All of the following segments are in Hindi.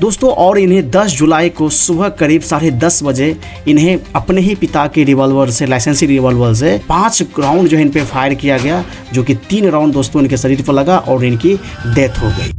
दोस्तों और इन्हें 10 जुलाई को सुबह करीब 10:30 बजे इन्हें अपने ही पिता के रिवॉल्वर से, लाइसेंसी रिवॉल्वर से 5 राउंड जो है इन पे फायर किया गया, जो कि 3 राउंड दोस्तों इनके शरीर पर लगा और इनकी डेथ हो गई।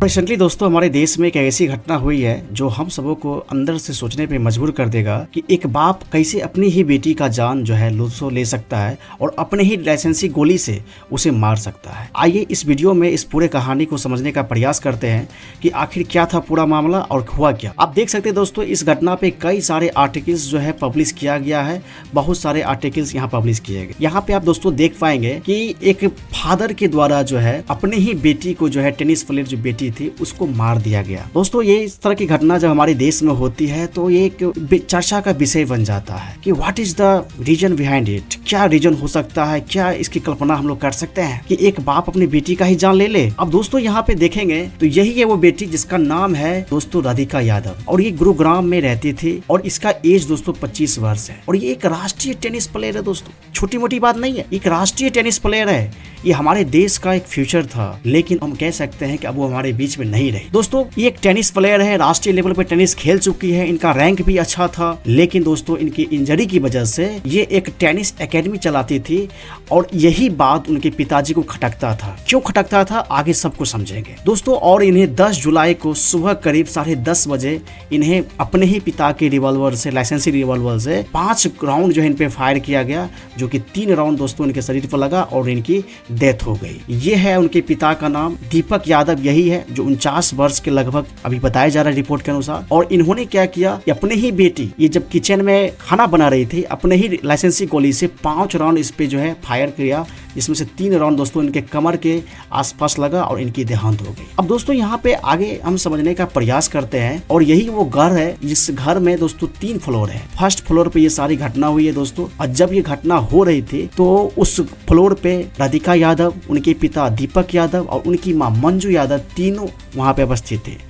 रिसेंटली दोस्तों हमारे देश में एक ऐसी घटना हुई है जो हम सबों को अंदर से सोचने पे मजबूर कर देगा कि एक बाप कैसे अपनी ही बेटी का जान जो है लुत्फ ले सकता है और अपने ही लाइसेंसी गोली से उसे मार सकता है। आइए इस वीडियो में इस पूरे कहानी को समझने का प्रयास करते हैं कि आखिर क्या था पूरा मामला और हुआ क्या। आप देख सकते हैं दोस्तों इस घटना पे कई सारे आर्टिकल्स जो है पब्लिश किया गया है, बहुत सारे आर्टिकल्स यहाँ पब्लिश किए गए। यहाँ पे आप दोस्तों देख पाएंगे कि एक फादर के द्वारा जो है अपने ही बेटी को जो है टेनिस प्लेयर जो बेटी थी उसको मार दिया गया। दोस्तों ये इस तरह की घटना जब हमारे देश में होती है तो ये एक चर्चा का विषय बन जाता है कि what is the reason behind it, क्या रीजन हो सकता है, क्या इसकी कल्पना हम लोग कर सकते हैं कि एक बाप अपनी बेटी का ही जान ले ले। अब दोस्तों यहाँ पे देखेंगे तो यही है वो बेटी जिसका नाम है दोस्तों राधिका यादव, और ये गुरुग्राम में रहती थी और इसका एज दोस्तों 25 वर्ष है और ये एक राष्ट्रीय टेनिस प्लेयर है। दोस्तों छोटी मोटी बात नहीं है, एक राष्ट्रीय टेनिस प्लेयर है। ये हमारे देश का एक फ्यूचर था, लेकिन हम कह सकते हैं कि अब वो हमारे बीच में नहीं रही। दोस्तों ये एक टेनिस प्लेयर है, राष्ट्रीय लेवल पे टेनिस खेल चुकी है, इनका रैंक भी अच्छा था, लेकिन दोस्तों इनकी इंजरी की वजह से ये एक टेनिस एकेडमी चलाती थी और यही बात उनके पिताजी को खटकता था। क्यों खटकता था आगे सब कुछ समझेंगे दोस्तों। और इन्हें 10 जुलाई को सुबह करीब 10:30 बजे इन्हें अपने ही पिता के रिवॉल्वर से, लाइसेंसी रिवॉल्वर से 5 राउंड जो है इन पे फायर किया गया, जो कि 3 राउंड दोस्तों इनके शरीर पर लगा और इनकी डेथ हो गई। ये है उनके पिता का नाम दीपक यादव, यही है जो 49 वर्ष के लगभग अभी बताया जा रहा है रिपोर्ट के अनुसार। और इन्होंने क्या किया, अपने ही बेटी ये जब किचन में खाना बना रही थी अपने ही लाइसेंसी गोली से 5 राउंड इस पे जो है फायर किया, जिसमें से 3 राउंड दोस्तों इनके कमर के आसपास लगा और इनकी देहांत हो गई। अब दोस्तों यहाँ पे आगे हम समझने का प्रयास करते हैं और यही वो घर है जिस घर में दोस्तों 3 फ्लोर है। फर्स्ट फ्लोर पे ये सारी घटना हुई है दोस्तों, और जब ये घटना हो रही थी तो उस फ्लोर पे राधिका यादव, उनके पिता दीपक यादव और उनकी माँ मंजू यादव तीनों वहाँ पे उपस्थित थे।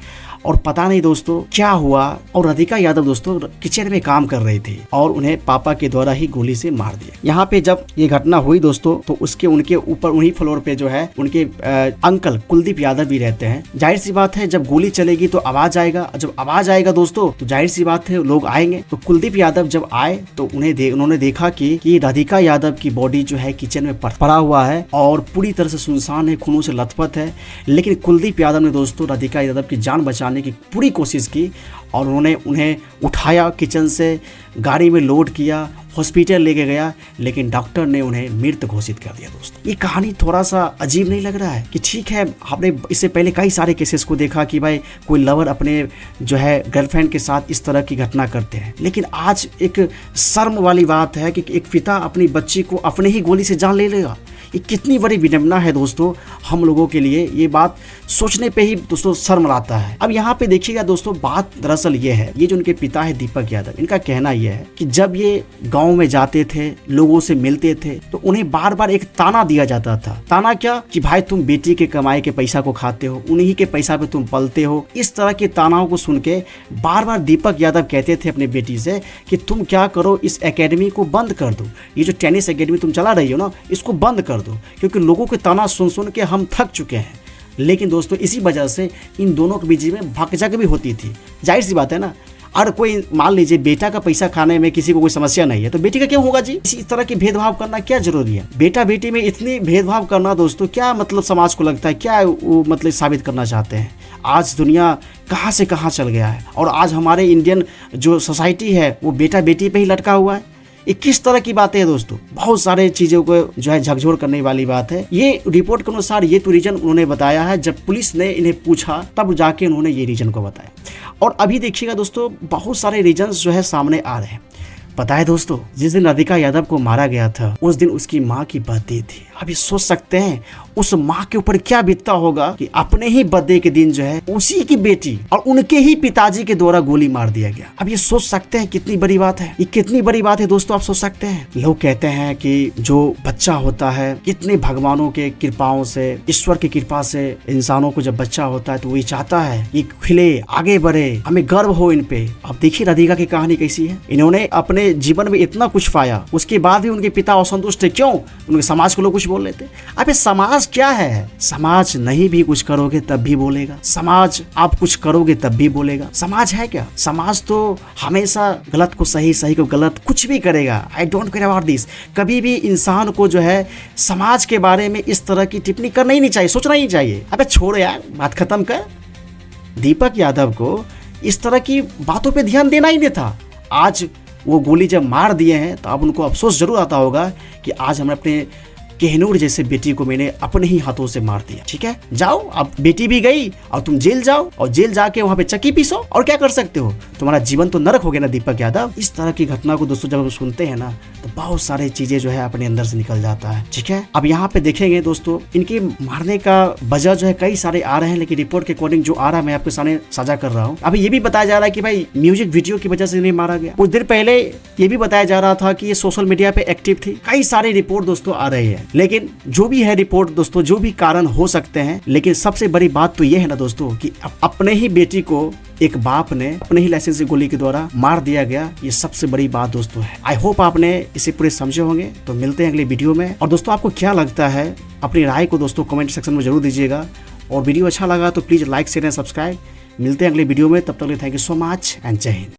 और पता नहीं दोस्तों क्या हुआ, और राधिका यादव दोस्तों किचन में काम कर रही थी और उन्हें पापा के द्वारा ही गोली से मार दिया। यहाँ पे जब ये घटना हुई दोस्तों तो उनके ऊपर उन्हीं फ्लोर पे जो है उनके अंकल कुलदीप यादव भी रहते हैं। जाहिर सी बात है जब गोली चलेगी तो आवाज आएगा, जब आवाज आएगा दोस्तों तो जाहिर सी बात है लोग आएंगे। तो कुलदीप यादव जब आए तो उन्होंने देखा कि राधिका यादव की बॉडी जो है किचन में पड़ा हुआ है और पूरी तरह से सुनसान है, खूनों से लथपथ है। लेकिन कुलदीप यादव ने दोस्तों राधिका यादव की जान बचाने की पूरी कोशिश की और उन्होंने उन्हें उठाया, किचन से गाड़ी में लोड किया, हॉस्पिटल लेके गया, लेकिन डॉक्टर ने उन्हें मृत घोषित कर दिया। दोस्तों ये कहानी थोड़ा सा अजीब नहीं लग रहा है कि ठीक है आपने इससे पहले कई सारे केसेस को देखा कि भाई कोई लवर अपने जो है गर्लफ्रेंड के साथ इस तरह की घटना करते हैं, लेकिन आज एक शर्म वाली बात है कि एक पिता अपनी बच्ची को अपने ही गोली से जान ले लेगा। ये कितनी बड़ी विडंबना है दोस्तों हम लोगों के लिए, ये बात सोचने पे ही दोस्तों शर्म आता है। अब यहाँ पे देखिएगा दोस्तों बात दरअसल ये है, ये जो उनके पिता है दीपक यादव, इनका कहना यह है कि जब ये गांव में जाते थे, लोगों से मिलते थे, तो उन्हें बार बार एक ताना दिया जाता था। ताना क्या कि भाई तुम बेटी के कमाई के पैसा को खाते हो, उन्हीं के पैसा पे तुम पलते हो। इस तरह के तानाओं को सुन के बार बार दीपक यादव कहते थे अपनी बेटी से कि तुम क्या करो, इस एकेडमी को बंद कर दो, ये जो टेनिस एकेडमी तुम चला रही हो ना इसको बंद कर दो, क्योंकि लोगों के ताना सुन सुन के हम थक चुके हैं। लेकिन दोस्तों इसी वजह से इन दोनों के बीच में भकझक भी होती थी। जाहिर सी बात है ना, और कोई मान लीजिए बेटा का पैसा खाने में किसी को कोई समस्या नहीं है तो बेटी का क्यों होगा जी। इसी तरह की भेदभाव करना क्या जरूरी है, बेटा बेटी में इतनी भेदभाव करना दोस्तों क्या मतलब समाज को लगता है, क्या वो मतलब साबित करना चाहते हैं। आज दुनिया कहाँ से कहाँ चल गया है और आज हमारे इंडियन जो सोसाइटी है वो बेटा बेटी पे ही लटका हुआ है। ये किस तरह की बातें हैं दोस्तों, बहुत सारे चीज़ों को जो है झकझोर करने वाली बात है। ये रिपोर्ट के अनुसार ये तो रीजन उन्होंने बताया है, जब पुलिस ने इन्हें पूछा तब जाके उन्होंने ये रीजन को बताया। और अभी देखिएगा दोस्तों बहुत सारे रीजन्स जो है सामने आ रहे हैं। पता है दोस्तों जिस दिन राधिका यादव को मारा गया था उस दिन उसकी माँ की बर्थडे थी। अभी सोच सकते हैं उस माँ के ऊपर क्या बीतता होगा कि अपने ही बर्थडे के दिन जो है उसी की बेटी और उनके ही पिताजी के द्वारा गोली मार दिया गया। अब ये सोच सकते हैं कितनी बड़ी बात है, ये कितनी बड़ी बात है दोस्तों, आप सोच सकते हैं। लोग कहते हैं कि जो बच्चा होता है कितने भगवानों के कृपाओं से, ईश्वर की कृपा से इंसानों को जब बच्चा होता है तो वही चाहता है कि खिले, आगे बढ़े, हमें गर्व हो इन पे। अब देखिए राधिका की कहानी कैसी है। इन्होंने अपने अपने जीवन में इतना कुछ पाया, उसके बाद भी उनके पिता असंतुष्ट थे। क्यों? उनके समाज को लोग कुछ बोल लेते। अबे समाज क्या है? समाज नहीं भी कुछ करोगे तब भी बोलेगा, समाज आप कुछ करोगे तब भी बोलेगा। समाज है क्या? समाज तो हमेशा गलत को सही, सही को गलत, कुछ भी करेगा। I don't care about this. कभी भी इंसान को जो है समाज के बारे में इस तरह की टिप्पणी करना ही नहीं चाहिए, सोचना ही चाहिए। अबे छोड़ यार, बात खत्म कर। दीपक यादव को इस तरह की बातों पे ध्यान देना ही नहीं था। आज वो गोली जब मार दिए हैं तो अब उनको अफसोस जरूर आता होगा कि आज हमने अपने कहनूर जैसे बेटी को मैंने अपने ही हाथों से मार दिया। ठीक है, जाओ, अब बेटी भी गई और तुम जेल जाओ, और जेल जाके वहां पे चक्की पीसो, और क्या कर सकते हो? तुम्हारा जीवन तो नरक हो गया ना दीपक यादव। इस तरह की घटना को दोस्तों जब हम सुनते हैं ना तो बहुत सारी चीजें जो है अपने अंदर से निकल जाता है। ठीक है, अब यहाँ पे देखेंगे दोस्तों, इनके मारने का वजह जो है कई सारे आ रहे हैं, लेकिन रिपोर्ट के अकॉर्डिंग जो आ रहा है मैं आपके सामने साझा कर रहा हूँ। अभी ये भी बताया जा रहा है कि भाई म्यूजिक वीडियो की वजह से इन्हें मारा गया। कुछ देर पहले ये भी बताया जा रहा था कि ये सोशल मीडिया पे एक्टिव थी। कई सारे रिपोर्ट दोस्तों आ रही है, लेकिन जो भी है रिपोर्ट दोस्तों, जो भी कारण हो सकते हैं, लेकिन सबसे बड़ी बात तो ये है ना दोस्तों कि अपने ही बेटी को एक बाप ने अपने ही लाइसेंस गोली के द्वारा मार दिया गया। ये सबसे बड़ी बात दोस्तों है। आई होप आपने इसे पूरे समझे होंगे। तो मिलते हैं अगले वीडियो में। और दोस्तों आपको क्या लगता है, अपनी राय को दोस्तों कमेंट सेक्शन में जरूर दीजिएगा। और वीडियो अच्छा लगा तो please like share and subscribe. मिलते हैं अगले वीडियो में, तब तक के लिए thank you so much and जय हिंद।